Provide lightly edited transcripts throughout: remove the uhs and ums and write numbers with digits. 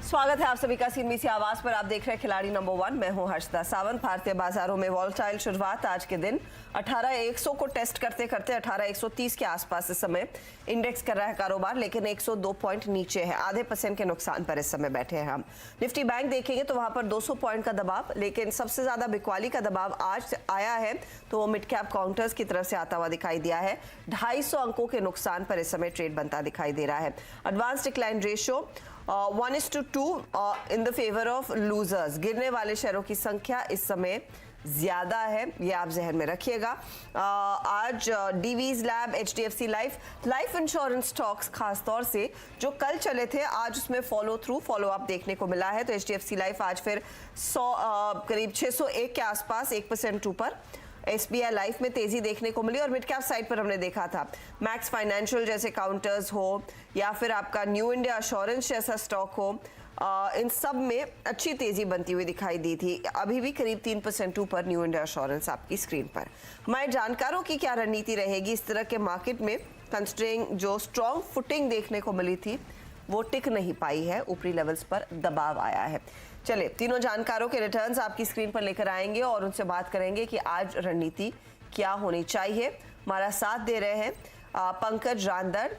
स्वागत है आप सभी का सीएनबीसी आवाज पर। आप देख रहे हैं खिलाड़ी नंबर 1। मैं हूं हर्षदा सावंत। भारतीय बाजारों में वॉलेटाइल शुरुआत आज के दिन 18,100 को टेस्ट करते करते 18,130 के आसपास इस समय इंडेक्स कर रहा है कारोबार, लेकिन 102 पॉइंट नीचे है। आधे % के नुकसान पर इस समय बैठे हैं हम। निफ्टी बैंक देखेंगे तो वहां पर 200 पॉइंट का दबाव, लेकिन सबसे ज्यादा बिकवाली का दबाव आज आया है तो वो मिड कैप काउंटर्स की तरफ से आता हुआ दिखाई दिया है। 250 अंकों के नुकसान पर इस समय ट्रेड बनता दिखाई दे रहा है। Advance decline ratio 1:2 in the favour of losers. गिरने वाले शेयरों की संख्या इस समय ज्यादा है, ये आप जहन में रखिएगा। आज Divi's lab, HDFC life insurance stocks खासतौर से जो कल चले थे, आज उसमें फॉलो अप देखने को मिला है। तो एचडीएफसी लाइफ आज फिर करीब 601 के आसपास 1% ऊपर। एसबीआई लाइफ में तेजी देखने को मिली और मिड कैप साइड पर हमने देखा था मैक्स फाइनेंशियल जैसे काउंटर्स हो या फिर आपका न्यू इंडिया एश्योरेंस जैसा स्टॉक हो, इन सब में अच्छी तेजी बनती हुई दिखाई दी थी। अभी भी करीब 3% ऊपर न्यू इंडिया एश्योरेंस आपकी स्क्रीन पर। हमारे जानकारों की क्या रणनीति रहेगी इस तरह के मार्केट में, कंसिडरिंग जो स्ट्रॉन्ग फुटिंग देखने को मिली थी वो टिक नहीं पाई है, ऊपरी लेवल्स पर दबाव आया है। चलिए, तीनों जानकारों के रिटर्न्स आपकी स्क्रीन पर लेकर आएंगे और उनसे बात करेंगे कि आज रणनीति क्या होनी चाहिए। हमारा साथ दे रहे हैं पंकज रांदर,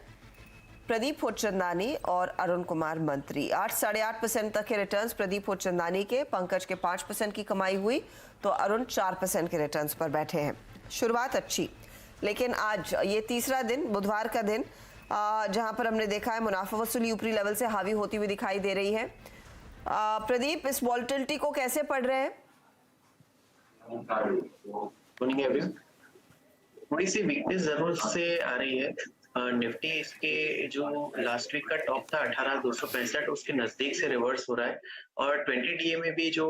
प्रदीप होचंदानी और अरुण कुमार मंत्री। 8-8.5% तक के रिटर्न्स प्रदीप होचंदानी के, पंकज के 5% की कमाई हुई तो अरुण 4% के रिटर्न्स पर बैठे हैं। शुरुआत अच्छी, लेकिन आज ये तीसरा दिन, बुधवार का दिन, जहां पर हमने देखा है मुनाफा वसूली ऊपरी लेवल से हावी होती हुई दिखाई दे रही है। प्रदीप, इस वॉलेटिलिटी को कैसे पढ़ रहे हैं? थोड़ी सी वीकनेस जरूर से आ रही है। निफ्टी इसके जो लास्ट वीक का टॉप था 18,265, उसके नजदीक से रिवर्स हो रहा है और 20 डीए में भी जो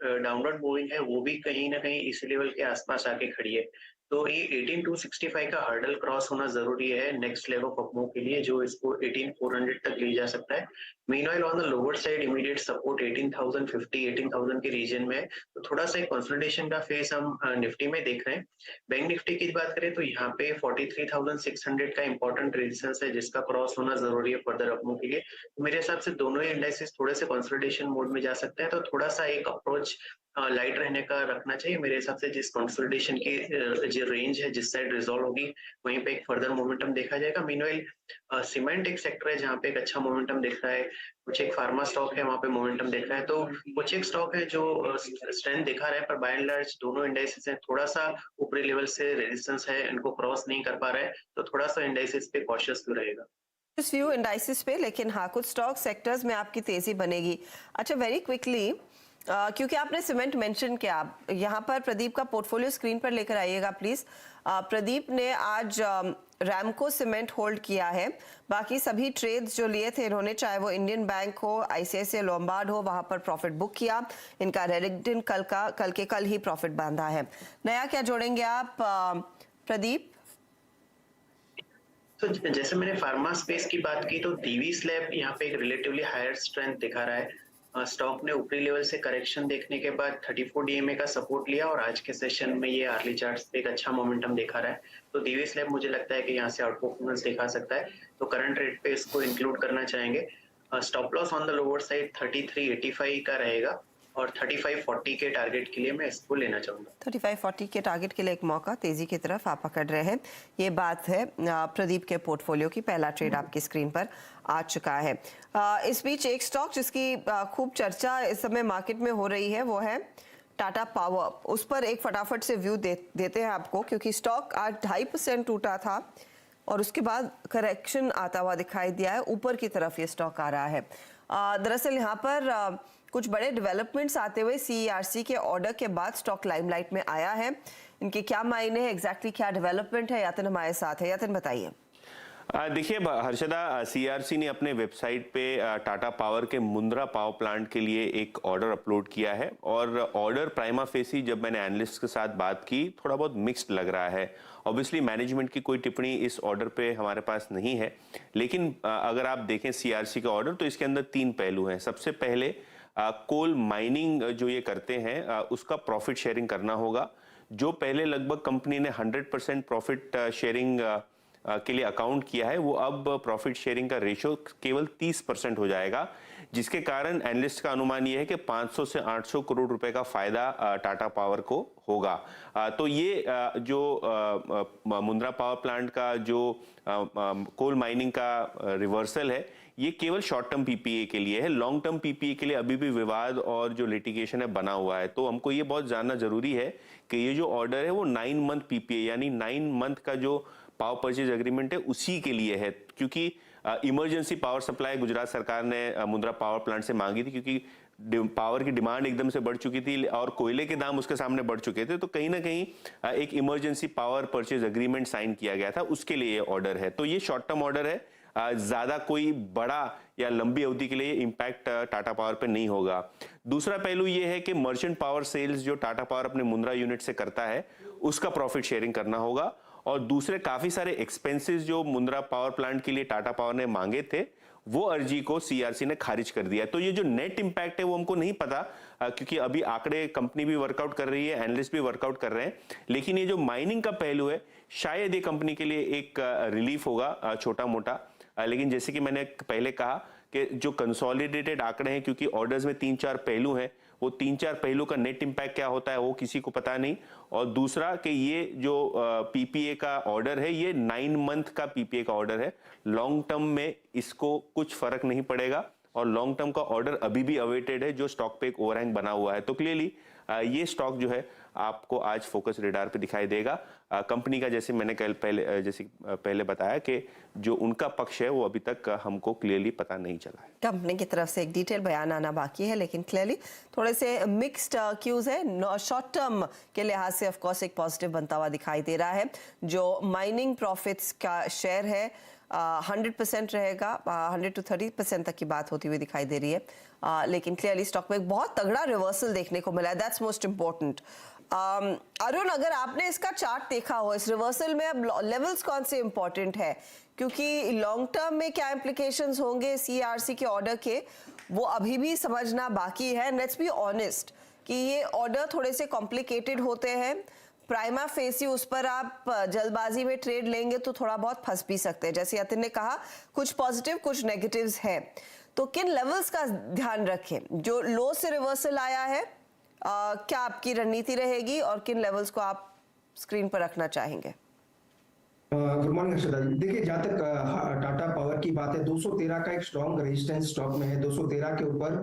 डाउनवर्ड मूविंग है वो भी कहीं ना कहीं इसी लेवल के आसपास आके खड़ी है। तो ये 18,265 का हर्डल क्रॉस होना जरूरी है नेक्स्ट लेवल ऑफ अपमूव के लिए, जो इसको 18,400 तक ले जा सकता है। Meanwhile on the lower side immediate support 18,050, 18,000 के रीजन में है। तो थोड़ा सा कंसोलिडेशन का फेस हम निफ्टी में देख रहे हैं। बैंक निफ्टी की बात करें तो यहाँ पे 43,600 का इंपॉर्टेंट रेजिस्टेंस है जिसका क्रॉस होना जरूरी है फर्दर अपमूव के लिए। तो मेरे हिसाब से दोनों ही इंडाइसेस थोड़े से कंसोलिडेशन मोड में जा सकते हैं, तो थोड़ा सा एक अप्रोच लाइट रहने का रखना चाहिए मेरे हिसाब से। जिस कंसोलिडेशन की जो रेंज है जिस साइड रिजॉल्व होगी वहीं पे एक फर्दर मोमेंटम देखा जाएगा। मीनवाइल सीमेंट एक सेक्टर है जहाँ पे एक अच्छा मोमेंटम दिख रहा है, कुछ एक फार्मा स्टॉक है वहाँ पे मोमेंटम दिख रहा है, तो कुछ एक स्टॉक है जो स्ट्रेंथ दिखा रहा है। पर बाय एंड लार्ज दोनों इंडाइसेस हैं, थोड़ा सा ऊपरी लेवल से रेजिस्टेंस है, इनको क्रॉस नहीं कर पा रहा है, तो थोड़ा सा इंडाइसेस पे कॉशियस रहेगा इस फ्यू इंडाइसिस पे, लेकिन हाँ कुछ स्टॉक सेक्टर्स में आपकी तेजी बनेगी। अच्छा, वेरी क्विकली, क्योंकि आपने सीमेंट मेंशन किया, यहाँ पर प्रदीप का पोर्टफोलियो स्क्रीन पर लेकर आइएगा प्लीज। प्रदीप ने आज रैमको सीमेंट होल्ड किया है, बाकी सभी ट्रेड्स जो लिए थे इन्होंने, चाहे वो इंडियन बैंक हो, आईसीआईसीआई लोम्बार्ड हो, वहां पर प्रॉफिट बुक किया। इनका रेडिक्टन कल ही प्रॉफिट बांधा है। नया क्या जोड़ेंगे आप प्रदीप? तो जैसे मैंने फार्मा स्पेस की बात की तो डीवीज लैब यहाँ पे एक रिलेटिवली हायर स्ट्रेंथ दिखा रहा है। स्टॉक ने ऊपरी लेवल से करेक्शन देखने के बाद 34 डीएमए का सपोर्ट लिया और आज के सेशन में ये अर्ली चार्ट्स पे एक अच्छा मोमेंटम दिखा रहा है। तो डीवीज लैब मुझे लगता है कि यहाँ से आउट परफॉर्मेंस दिखा सकता है, तो करंट रेट पे इसको इंक्लूड करना चाहेंगे। Stop loss on the lower side 33.85 का रहेगा और 35.40 के टारगेट के लिए मैं इसको लेना चाहूंगा। 35-40 के टारगेट के लिए एक मौका तेजी की तरफ आप पकड़ रहे हैं, ये बात है प्रदीप के पोर्टफोलियो की। पहला ट्रेड आपकी स्क्रीन पर आ चुका है। इस बीच एक स्टॉक जिसकी खूब चर्चा इस समय मार्केट में हो रही है वो है टाटा पावर। उस पर एक फटाफट से व्यू देते हैं आपको, क्योंकि स्टॉक आज 2.5% टूटा था और उसके बाद करेक्शन आता हुआ दिखाई दिया है, ऊपर की तरफ ये स्टॉक आ रहा है। दरअसल यहाँ पर कुछ बड़े डेवलपमेंट्स आते हुए सीईआरसी के ऑर्डर के बाद स्टॉक लाइमलाइट में आया है। इनके क्या मायने हैं, एग्जैक्टली क्या डेवलपमेंट है? यातिन हमारे साथ है। यातिन बताइए। देखिए हर्षदा, सीआरसी ने अपने वेबसाइट पे टाटा पावर के मुंद्रा पावर प्लांट के लिए एक ऑर्डर अपलोड किया है और ऑर्डर प्राइमा फेसी जब मैंने एनालिस्ट के साथ बात की थोड़ा बहुत मिक्स्ड लग रहा है। ऑब्वियसली मैनेजमेंट की कोई टिप्पणी इस ऑर्डर पे हमारे पास नहीं है, लेकिन अगर आप देखें सीआरसी का ऑर्डर तो इसके अंदर 3 पहलू हैं। सबसे पहले कोल माइनिंग जो ये करते हैं उसका प्रॉफिट शेयरिंग करना होगा। जो पहले लगभग कंपनी ने 100% प्रॉफिट शेयरिंग के लिए अकाउंट किया है, वो अब प्रॉफिट शेयरिंग का रेशो केवल 30% हो जाएगा। जिसके कारण एनालिस्ट का अनुमान ये है कि 500 से 800 करोड़ रुपए का फायदा टाटा पावर को होगा। तो ये जो मुंद्रा पावर प्लांट का जो कोल माइनिंग का रिवर्सल है, ये केवल शॉर्ट टर्म पीपीए के लिए है। लॉन्ग टर्म पीपीए के लिए अभी भी विवाद और जो लिटिगेशन है बना हुआ है। तो हमको ये बहुत जानना जरूरी है कि ये जो ऑर्डर है वो 9 मंथ पीपीए यानी 9 मंथ का जो पावर परचेज एग्रीमेंट है उसी के लिए है, क्योंकि इमरजेंसी पावर सप्लाई गुजरात सरकार ने मुंद्रा पावर प्लांट से मांगी थी, क्योंकि पावर की डिमांड एकदम से बढ़ चुकी थी और कोयले के दाम उसके सामने बढ़ चुके थे। तो कहीं ना कहीं एक emergency power purchase agreement sign किया गया था, उसके लिए ये ऑर्डर है। तो ये शॉर्ट टर्म ऑर्डर है, ज्यादा कोई बड़ा या लंबी अवधि के लिए इंपैक्ट टाटा पावर पे नहीं होगा। दूसरा पहलू ये है कि मर्चेंट पावर सेल्स जो टाटा पावर अपने मुंद्रा यूनिट से करता है उसका प्रॉफिट शेयरिंग करना होगा, और दूसरे काफी सारे एक्सपेंसेस जो मुंद्रा पावर प्लांट के लिए टाटा पावर ने मांगे थे वो अर्जी को सीआरसी ने खारिज कर दिया। तो ये जो नेट इंपैक्ट है वो हमको नहीं पता, क्योंकि अभी आंकड़े कंपनी भी वर्कआउट कर रही है, एनालिस्ट भी वर्कआउट कर रहे हैं। लेकिन ये जो माइनिंग का पहलू है शायद ये कंपनी के लिए एक रिलीफ होगा छोटा मोटा। लेकिन जैसे कि मैंने पहले कहा कि जो कंसोलिडेटेड आंकड़े हैं, क्योंकि ऑर्डर्स में 3-4 पहलू हैं, वो 3-4 पहलू का नेट इंपैक्ट क्या होता है वो किसी को पता नहीं। और दूसरा कि ये जो पीपीए का ऑर्डर है ये 9 मंथ का पीपीए का ऑर्डर है, लॉन्ग टर्म में इसको कुछ फर्क नहीं पड़ेगा, और लॉन्ग टर्म का ऑर्डर अभी भी अवेटेड है जो स्टॉक पे एक ओवरहैंग बना हुआ है। तो क्लियरली ये स्टॉक जो है आपको आज फोकस रेडार पे दिखाई देगा। कंपनी का जैसे मैंने पहले बताया कि जो उनका पक्ष है वो अभी तक हमको क्लियरली पता नहीं चला है। कंपनी की तरफ से एक डिटेल बयान आना बाकी है, लेकिन क्लियरली थोड़े से मिक्स्ड क्यूज है। शॉर्ट टर्म के लिहाज से ऑफ कोर्स एक पॉजिटिव बनता हुआ दिखाई दे रहा है। जो माइनिंग प्रॉफिट्स का शेयर है 100% रहेगा, 100 to 30% तक की बात होती हुई दिखाई दे रही है। लेकिन क्लियरली स्टॉक में एक बहुत तगड़ा रिवर्सल देखने को मिला है, दैट्स मोस्ट इम्पोर्टेंट। अरुण, अगर आपने इसका चार्ट देखा हो, इस रिवर्सल में अब लेवल्स कौन से इंपॉर्टेंट है, क्योंकि लॉन्ग टर्म में क्या इंप्लीकेशंस होंगे सीआरसी के ऑर्डर के वो अभी भी समझना बाकी है। लेट्स बी ऑनेस्ट कि ये ऑर्डर थोड़े से कॉम्प्लिकेटेड होते हैं, प्राइमा फेसी उस पर आप जल्दबाजी में ट्रेड लेंगे तो थोड़ा बहुत फंस भी सकते हैं। जैसे यतिन ने कहा कुछ पॉजिटिव कुछ नेगेटिव्स हैं, तो किन लेवल्स का ध्यान रखें? जो लो से रिवर्सल आया है क्या आपकी रणनीति रहेगी और किन लेवल्स को आप स्क्रीन पर रखना चाहेंगे? गुड मॉर्निंग हर्षदा जी। देखिए, जहाँ तक टाटा पावर की बात है, 213 का एक स्ट्रॉन्ग रेजिस्टेंस स्टॉक में है। 213 के ऊपर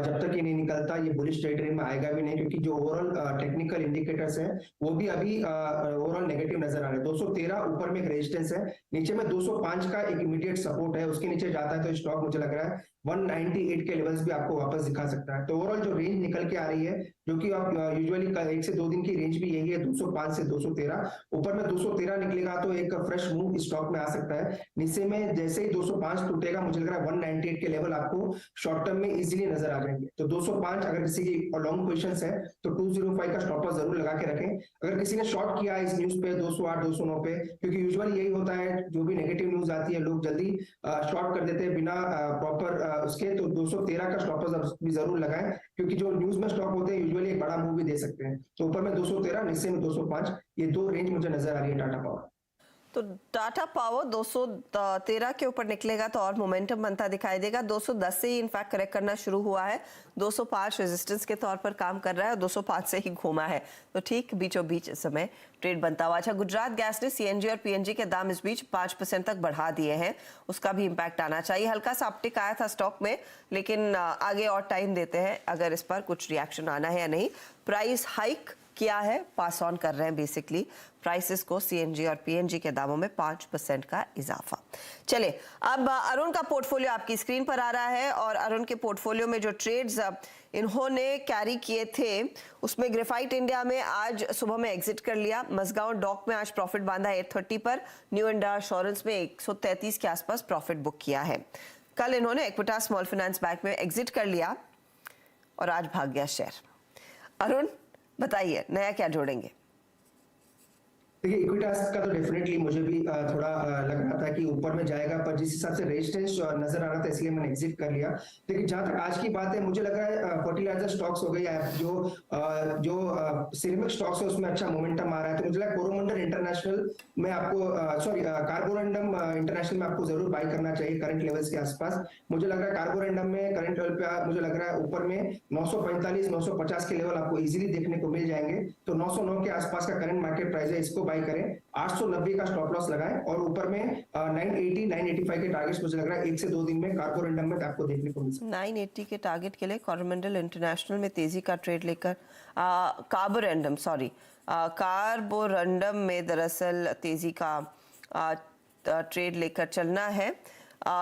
जब तक ये नहीं निकलता ये बुलिश टेरिटरी में आएगा भी नहीं, क्योंकि जो ओवरऑल टेक्निकल इंडिकेटर्स हैं वो भी अभी ओवरऑल नेगेटिव नजर आ रहे हैं। 213 ऊपर में एक रेजिस्टेंस है, नीचे में 205 का एक इमीडिएट सपोर्ट है, उसके नीचे जाता है तो स्टॉक मुझे लग रहा है 198 के लेवल्स भी आपको वापस दिखा सकता है। तो ओवरऑल जो रेंज निकल के आ रही है, जो कि आप यूजुअली 1 से 2 दिन की रेंज भी यही है, 205 से 213। ऊपर में 213 निकलेगा तो एक फ्रेश मूव स्टॉक में आ सकता है। नीचे में जैसे ही 205 टूटेगा, मुझे लग रहा है 198 के लेवल आपको शॉर्ट टर्म में इजीली नजर आ जाएंगे। तो 205 अगर किसी की लॉन्ग पोजीशंस है तो 205 का स्टॉप लॉस जरूर लगा के रखें। अगर किसी ने शॉर्ट किया है इस न्यूज पे 208 209 पे, क्योंकि यूजुअली यही होता है, जो भी नेगेटिव न्यूज आती है लोग जल्दी शॉर्ट कर देते हैं बिना प्रॉपर उसके। तो 213 का स्टॉप लॉस भी जरूर लगाएं, क्योंकि जो न्यूज में स्टॉक होते हैं यूजुअली एक बड़ा मूव भी दे सकते हैं। तो ऊपर में 213, नीचे में 205, ये 2 रेंज मुझे नजर आ रही है टाटा पावर। तो टाटा पावर 213 के ऊपर निकलेगा तो और मोमेंटम बनता दिखाई देगा। 210 से ही इनफैक्ट करेक्ट करना शुरू हुआ है, 205 रेजिस्टेंस के तौर पर काम कर रहा है और 205 से ही घूमा है, तो ठीक बीचों बीच इस समय ट्रेड बनता हुआ। अच्छा, गुजरात गैस ने सीएनजी और पीएनजी के दाम इस बीच 5% तक बढ़ा दिए हैं, उसका भी इम्पैक्ट आना चाहिए। हल्का सा अपटिक आया था स्टॉक में, लेकिन आगे और टाइम देते हैं अगर इस पर कुछ रिएक्शन आना है या नहीं। प्राइस हाइक किया है, पास ऑन कर रहे हैं बेसिकली प्राइसेस को सीएनजी और पीएनजी के दामों में 5% का इजाफा। चले अब अरुण का पोर्टफोलियो आपकी स्क्रीन पर आ रहा है, और अरुण के पोर्टफोलियो में जो ट्रेड्स इन्होंने कैरी किए थे उसमें ग्रेफाइट इंडिया में आज सुबह में एग्जिट कर लिया। मसगांव डॉक में आज प्रॉफिट बांधा 830 पर। न्यू इंडिया एश्योरेंस में 133 के आसपास प्रॉफिट बुक किया है। कल इन्होंने इक्विटा स्मॉल फाइनेंस बैंक में एग्जिट कर लिया और आज भाग गया शेयर। अरुण बताइए नया क्या जोड़ेंगे? देखिए इक्विटास का तो डेफिनेटली मुझे भी थोड़ा लग रहा था कि ऊपर में जाएगा, पर जिस हिसाब से रेजिस्टेंस नजर आ रहा था इसलिए मैंने एग्जिट कर लिया। लेकिन जहां तक आज की बात है, मुझे लग रहा है फर्टिलाइजर स्टॉक्स हो गए या जो सिरेमिक स्टॉक्स है उसमें अच्छा मोमेंटम आ रहा है। तो मुझे लगा कोरोमंडल इंटरनेशनल में आपको कार्बोरंडम इंटरनेशनल में आपको जरूर बाय करना चाहिए करंट लेवल्स के आसपास। मुझे लग रहा है कार्बोरंडम में करंट लेवल पे मुझे लग रहा है ऊपर में 945 950 के लेवल आपको इजीली देखने को मिल जाएंगे। तो 909 के आसपास का करंट मार्केट प्राइस है, इसको बाय करें। 890 का स्टॉप लॉस लगाएं और ऊपर में 980 985 के टारगेट्स मुझे लग रहा है 1 से 2 दिन में कार्बोरंडम में आपको देखने को मिल सकता है। 980 के टारगेट के लिए कोरोमंडल इंटरनेशनल में तेजी का ट्रेड लेकर कार्बोरंडम में दरअसल तेजी का ट्रेड लेकर चलना है।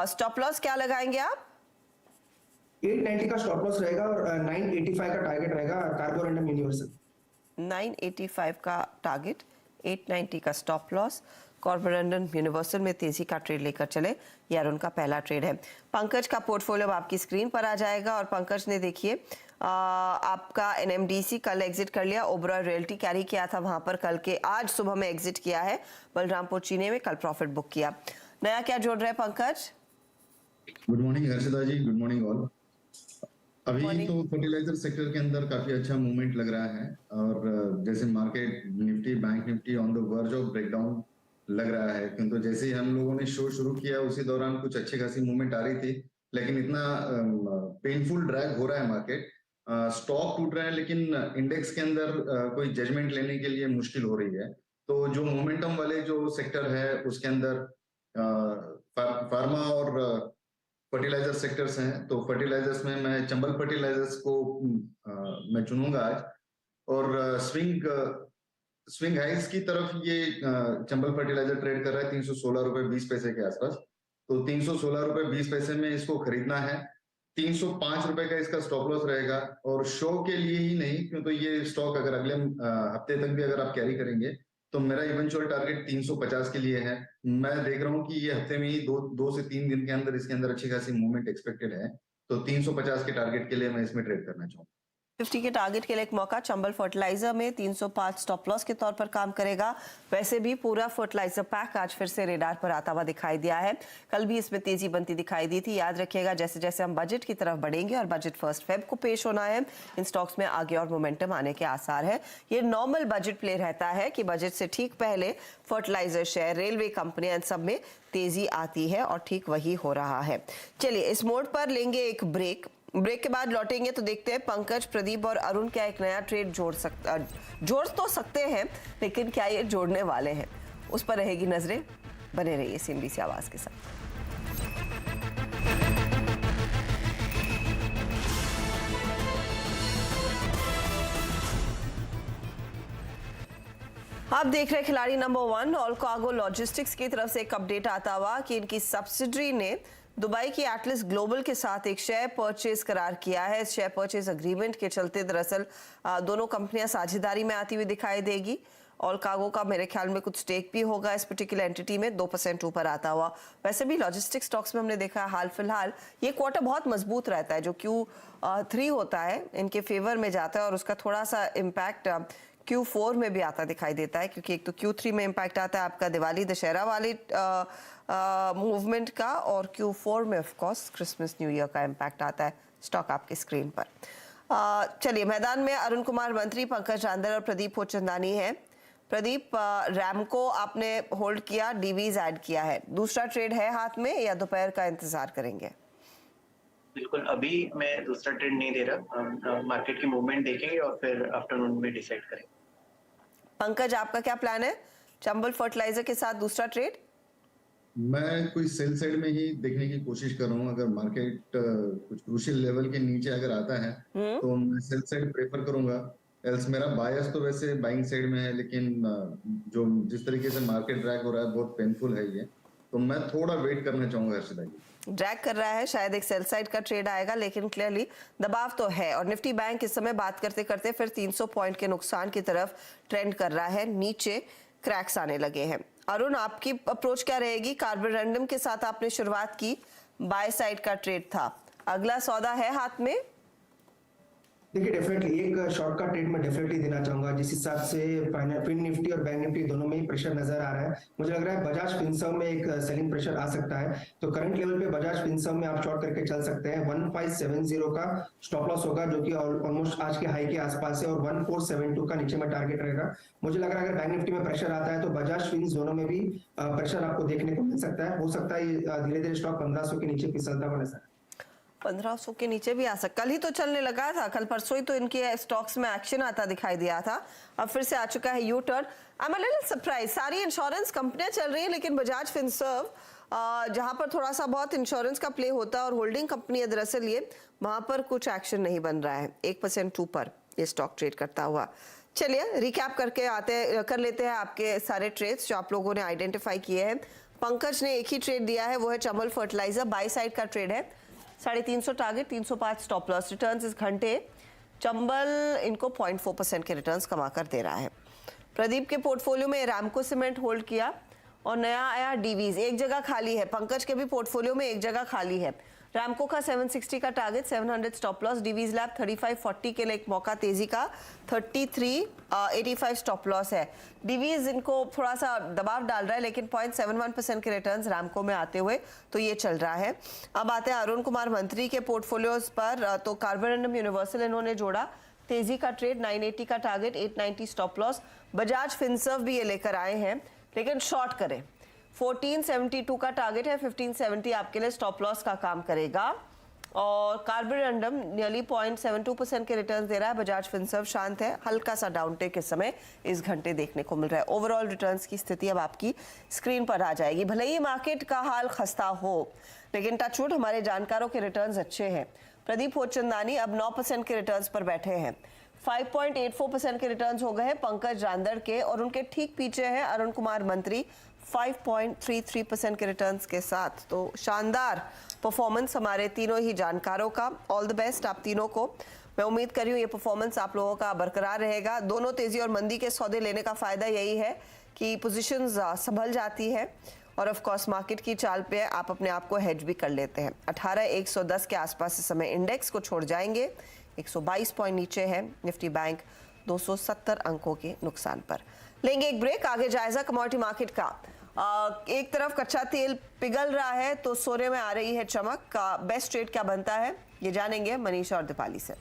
स्टॉप लॉस क्या लगाएंगे आप? 890 का स्टॉप लॉस रहेगा और 985 का टारगेट रहेगा कार्बोरंडम यूनिवर्सल। 985 का टारगेट, 890 का स्टॉप लॉस, कार्बोरंडम यूनिवर्सल में तेजी का ट्रेड लेकर चले। यह अरुण का पहला ट्रेड है। पंकज का पोर्टफोलियो आपकी स्क्रीन पर आ जाएगा और पंकज ने देखिए आपका एनएमडीसी कल एग्जिट कर लिया, ओबरॉय रियल्टी कैरी किया था वहां पर कल के, आज सुबह में एग्जिट किया है। बलरामपुर चीनी में कल प्रॉफिट बुक किया। नया क्या जोड़ रहे हैं पंकज? गुड मॉर्निंग हर्षदा जी, गुड मॉर्निंग ऑल। अभी तो फर्टिलाइजर सेक्टर के अंदर काफी अच्छा मूवमेंट लग रहा है और जैसे market Nifty, bank Nifty on the verge of breakdown लग रहा है, क्योंकि जैसे ही हम लोगों ने शो शुरू किया उसी दौरान कुछ अच्छी खासी मूवमेंट आ रही थी, लेकिन इतना पेनफुल ड्रैग हो रहा है मार्केट, स्टॉक टूट रहा है, लेकिन इंडेक्स के अंदर कोई जजमेंट लेने के लिए मुश्किल हो रही है। तो जो मोमेंटम वाले जो सेक्टर है उसके अंदर फार्मा और फर्टिलाइजर सेक्टर्स हैं। तो फर्टिलाइजर्स में मैं चंबल फर्टिलाइजर्स को मैं चुनूंगा आज, और स्विंग हाइज की तरफ ये चंबल फर्टिलाइजर ट्रेड कर रहा है 316 रुपए 20 पैसे के आसपास। तो 316 रुपए 20 पैसे में इसको खरीदना है। 305 रुपए का इसका स्टॉप लॉस रहेगा, और शो के लिए ही नहीं, क्योंकि ये स्टॉक अगर अगले हफ्ते तक भी अगर आप कैरी करेंगे तो मेरा इवेंचुअल टारगेट 350 के लिए है। मैं देख रहा हूँ कि ये हफ्ते में ही दो से तीन दिन के अंदर इसके अंदर अच्छी खासी मूवमेंट एक्सपेक्टेड है। तो 350 के टारगेट के लिए मैं इसमें ट्रेड करना चाहूँगा। 50 के टारगेट के लिए एक मौका चंबल फर्टिलाइजर में 305 स्टॉप लॉस के तौर पर काम करेगा। वैसे भी पूरा फर्टिलाइजर पैक आज फिर से रेडार पर आता हुआ दिखाई दिया है। कल भी इसमें तेजी बनती दिखाई दी थी। याद रखिएगा जैसे जैसे हम बजट की तरफ बढ़ेंगे और बजट फर्स्ट फेब को पेश होना है, इन स्टॉक्स में आगे और मोमेंटम आने के आसार है। ये नॉर्मल बजट प्ले रहता है कि बजट से ठीक पहले फर्टिलाइजर शेयर, रेलवे कंपनियां, इन सब में तेजी आती है और ठीक वही हो रहा है। चलिए इस मोड पर लेंगे एक ब्रेक के बाद लौटेंगे तो देखते हैं पंकज, प्रदीप और अरुण क्या एक नया ट्रेड जोड़ तो सकते हैं, लेकिन क्या ये जोड़ने वाले हैं, उस पर रहेगी नजरें। बने रहिए CNBC आवाज के साथ। आप देख रहे हैं खिलाड़ी नंबर 1। ऑल कार्गो लॉजिस्टिक्स की तरफ से एक अपडेट आता हुआ कि इनकी सब्सिडरी ने दुबई की एटलस ग्लोबल के साथ एक शेयर परचेज करार किया है। इस शेयर परचेज अग्रीमेंट के चलते दरअसल दोनों कंपनियां साझेदारी में आती हुई दिखाई देगी। ऑल कार्गो का मेरे ख्याल में कुछ स्टेक भी होगा इस पर्टिकुलर एंटिटी में, 2% ऊपर आता हुआ। वैसे भी लॉजिस्टिक स्टॉक्स में हमने देखा है हाल फिलहाल ये क्वार्टर बहुत मजबूत रहता है। जो Q3 होता है इनके फेवर में जाता है और उसका थोड़ा सा इम्पैक्ट Q4 में भी आता दिखाई देता है, क्योंकि एक तो Q3 में इम्पैक्ट आता है आपका दिवाली दशहरा वाली मूवमेंट का, और Q4 में of course Christmas new year का इम्पैक्ट आता है। स्टॉक आपकी स्क्रीन पर। चलिए मैदान में अरुण कुमार मंत्री, पंकज रांदल और प्रदीप पोचंदानी है। प्रदीप, रैमको आपने होल्ड किया, डीवीज ऐड किया है, दूसरा ट्रेड है हाथ में या दोपहर का इंतजार करेंगे? बिल्कुल, अभी मैं दूसरा ट्रेड नहीं दे रहा। मार्केट की मूवमेंट देखेंगे और फिर आफ्टरनून में डिसाइड करेंगे। पंकज, आपका क्या प्लान है चंबल फर्टिलाइजर के साथ दूसरा ट्रेड? मैं कोई सेल साइड में ही देखने की कोशिश कर रहा हूँ। अगर मार्केट कुछ क्रूशियल लेवल के नीचे अगर आता है तो मैं सेल साइड प्रेफर करूंगा। एल्स मेरा बायस तो वैसे बाइंग साइड में है, लेकिन जो जिस तरीके से मार्केट ड्रैग हो रहा है बहुत पेनफुल है ये, तो मैं थोड़ा वेट करना चाहूंगा हर्षदा जी। ड्रैग कर रहा है, शायद एक सेल साइड का ट्रेड आएगा, लेकिन क्लियरली दबाव तो है। और निफ्टी बैंक इस समय बात करते करते फिर 300 पॉइंट के नुकसान की तरफ ट्रेंड कर रहा है, नीचे क्रैक्स आने लगे हैं। अरुण, आपकी अप्रोच क्या रहेगी? कार्बोरंडम के साथ आपने शुरुआत की, बाय साइड का ट्रेड था, अगला सौदा है हाथ में? देखिए डेफिनेटली एक शॉर्टकट ट्रेड में डेफिनेटली देना चाहूंगा, जिस हिसाब से फिन निफ्टी और बैंक निफ्टी दोनों में ही प्रेशर नजर आ रहा है। मुझे लग रहा है बजाज फिनसर्व में एक सेलिंग प्रेशर आ सकता है, तो करंट लेवल पे बजाज फिनसर्व में आप शॉर्ट करके चल सकते हैं। 1570 का स्टॉप लॉस होगा, जो कि ऑलमोस्ट आज के हाई के आसपास है, और 1472 का नीचे में टारगेट रहेगा। मुझे लग रहा है अगर बैंक निफ्टी में प्रेशर आता है तो बजाज फिन्स दोनों में भी प्रेशर आपको देखने को मिल सकता है। हो सकता है धीरे धीरे स्टॉक 1500 के नीचे फिसलता हुआ नजर 1500 के नीचे भी आ सकता। कल ही तो चलने लगा था, कल परसों ही तो इनके स्टॉक्स में एक्शन आता दिखाई दिया था, अब फिर से आ चुका है U turn. I am a little surprise, सारी इंश्योरेंस कंपनियां चल रही हैं लेकिन बजाज फिनसर्व जहां पर थोड़ा सा बहुत इंश्योरेंस का प्ले होता है और होल्डिंग कंपनी है दरअसल ये, वहां पर कुछ एक्शन नहीं बन रहा है। 1% ऊपर ये स्टॉक ट्रेड करता हुआ। चलिए रिकैप करके कर लेते हैं आपके सारे ट्रेड्स जो आप लोगों ने आइडेंटिफाई किए हैं। पंकज ने एक ही ट्रेड दिया है, वो है चमल फर्टिलाइजर, बाई साइड का ट्रेड है, 350 टारगेट, 305 स्टॉप लॉस। रिटर्न्स इस घंटे चंबल इनको 0.4% के रिटर्न्स कमा कर दे रहा है। प्रदीप के पोर्टफोलियो में रैमको सीमेंट होल्ड किया और नया आया डीवीज, एक जगह खाली है। पंकज के भी पोर्टफोलियो में एक जगह खाली है। रैमको का 760 का target, 700 stop loss. Divi's lab 3540 के लिए एक मौका तेजी का, 3385 स्टॉप लॉस है। डीवीज इनको थोड़ा सा दबाव डाल रहा है लेकिन 0.71% के रिटर्न्स रैमको में आते हुए तो ये चल रहा है। अब आते हैं अरुण कुमार मंत्री के पोर्टफोलियोज पर, तो कार्बोरंडम यूनिवर्सल इन्होंने जोड़ा, तेजी का ट्रेड, 980 का target, 890 stop loss. Bajaj Finserv भी ये लेकर आए हैं लेकिन शॉर्ट करें, 1472 का टारगेट है, 1570 आपके लिए स्टॉप लॉस का काम करेगा। और कार्बोरंडम नियरली 0.72% के रिटर्न दे रहा है। बजाज फिनसर्व शांत है, हल्का सा डाउनटेक इस समय इस घंटे देखने को मिल रहा है। ओवरऑल रिटर्न्स की स्थिति अब आपकी स्क्रीन पर आ जाएगी। भले ही मार्केट का हाल खस्ता हो लेकिन टचवुड हमारे जानकारों के रिटर्न्स अच्छे हैं। प्रदीप होचंदानी अब 9% के रिटर्न्स पर बैठे हैं, 5.84% के रिटर्न्स हो गए हैं पंकज रांदड़ के, और उनके ठीक पीछे है अरुण कुमार मंत्री 5.33% के रिटर्न्स के साथ। तो शानदार परफॉर्मेंस हमारे तीनों ही जानकारों का। ऑल द बेस्ट आप तीनों को। मैं उम्मीद कर रही हूँ ये परफॉर्मेंस आप लोगों का बरकरार रहेगा। दोनों तेजी और मंदी के सौदे लेने का फायदा यही है कि पोजीशंस संभल जाती है और ऑफ कोर्स मार्केट की चाल पे आप अपने आप को हेज भी कर लेते हैं। 18110 के आसपास इस समय इंडेक्स को छोड़ जाएंगे, 122 पॉइंट नीचे है निफ्टी बैंक 270 अंकों के नुकसान पर। लेंगे एक ब्रेक, आगे जायजा कमोडिटी मार्केट का। एक तरफ कच्चा तेल पिघल रहा है तो सोने में आ रही है चमक। बेस्ट ट्रेड क्या बनता है ये जानेंगे मनीषा और दीपाली से।